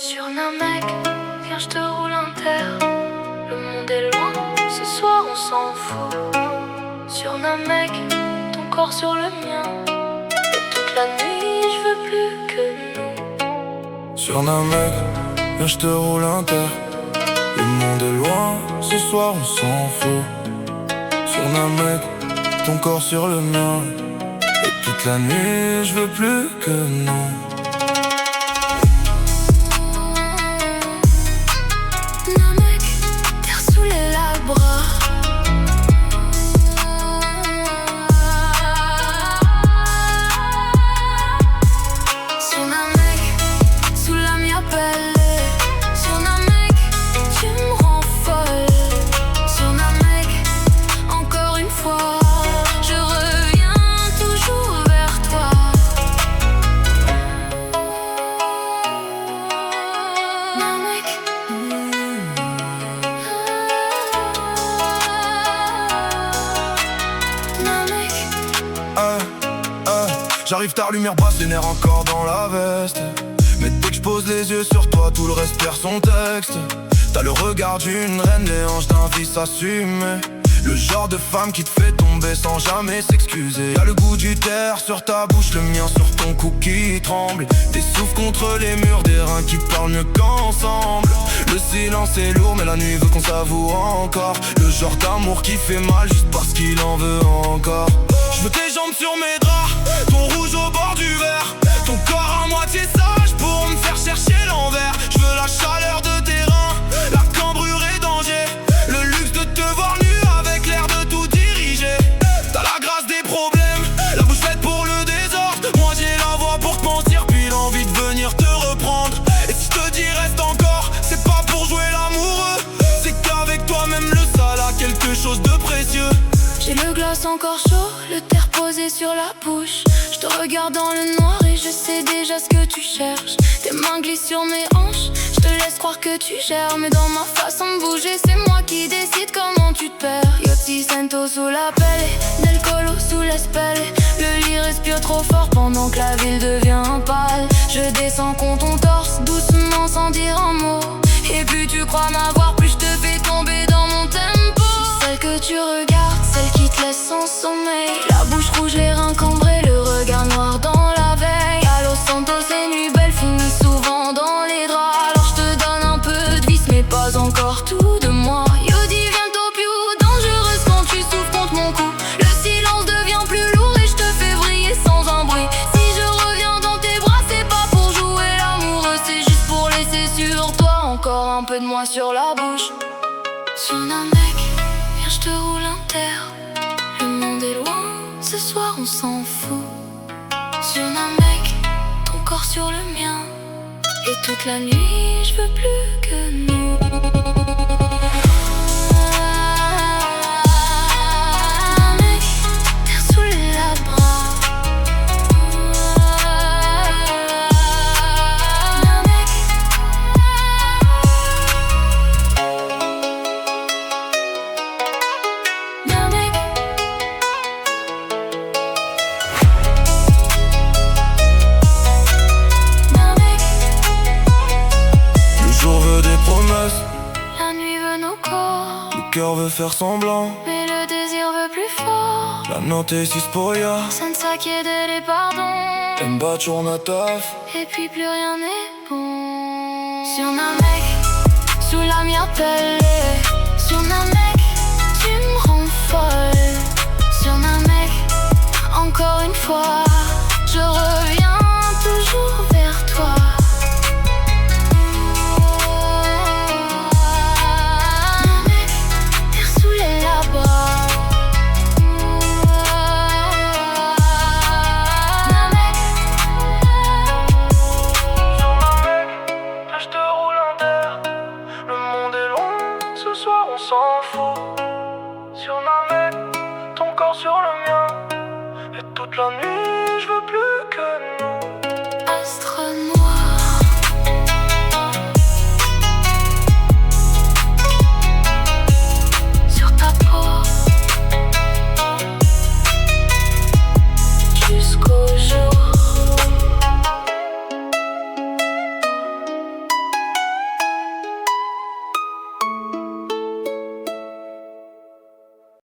Sur un mec, viens je te roule un terre. Le monde est loin, ce soir on s'en fout. Sur un mec, ton corps sur le mien. Et toute la nuit je veux plus que nous. Sur un mec, viens je te roule un terre. Le monde est loin, ce soir on s'en fout. Sur un mec, ton corps sur le mien. Et toute la nuit je veux plus que nous. J'arrive tard, lumière basse, les nerfs encore dans la veste. Mais dès que je pose les yeux sur toi, tout le reste perd son texte. T'as le regard d'une reine, les hanches d'un vice assumé. Le genre de femme qui te fait tomber sans jamais s'excuser. Y'a le goût du terre sur ta bouche, le mien sur ton cou qui tremble. Tes souffles contre les murs, des reins qui parlent mieux qu'ensemble. Le silence est lourd mais la nuit veut qu'on savoure encore. Le genre d'amour qui fait mal juste parce qu'il en veut encore. Je veux tes jambes sur mes draps, ton rouge au bord du verre. Ton corps à moitié sage pour me faire chercher l'envers. Je veux la chaleur de tes reins, la cambrure et danger. Le luxe de te voir nu avec l'air de tout diriger. T'as la grâce des problèmes, la bouche faite pour le désordre. Moi j'ai la voix pour te mentir, puis l'envie de venir te reprendre. Et si je te dis reste encore, c'est pas pour jouer l'amoureux. C'est qu'avec toi même le sale a quelque chose de précieux. J'ai le glace encore chaud, le terre posé sur la bouche. Je te regarde dans le noir et je sais déjà ce que tu cherches. Tes mains glissent sur mes hanches, je te laisse croire que tu gères. Mais dans ma façon de bouger, c'est moi qui décide comment tu te perds. Yotti Sento sous la pelle, Del Colo sous l'espelle. Le lit respire trop fort pendant que la ville devient pâle. Je descends contre ton torse, doucement sans dire un mot. Et plus tu crois m'avoir, plus je te fais tomber dans mon tempo. Celle que tu regardes, celle qui te laisse sans sommeil. La bouche rouge, les reins cambrés, le regard noir dans la veille. À Los Santos, ces nuits belles finissent souvent dans les draps. Alors je te donne un peu de vice, mais pas encore tout de moi. Yodi vient au plus dangereuse quand tu souffles contre mon cou. Le silence devient plus lourd et je te fais briller sans un bruit. Si je reviens dans tes bras, c'est pas pour jouer l'amoureux, c'est juste pour laisser sur toi encore un peu de moi sur la bouche. Sur un mec, viens je te roule un terre. Le monde est loin, ce soir on s'en fout. Sur un mec, ton corps sur le mien. Et toute la nuit je veux plus que nous. Un mec, terre sous les bras. Un mec. La nuit veut nos corps, le cœur veut faire semblant, mais le désir veut plus fort. la notte è si spoia, Senza chiedere pardon. e un bacio una taf. Et puis plus rien n'est bon. Sur un mec, sulla mia pelle. Sur un mec.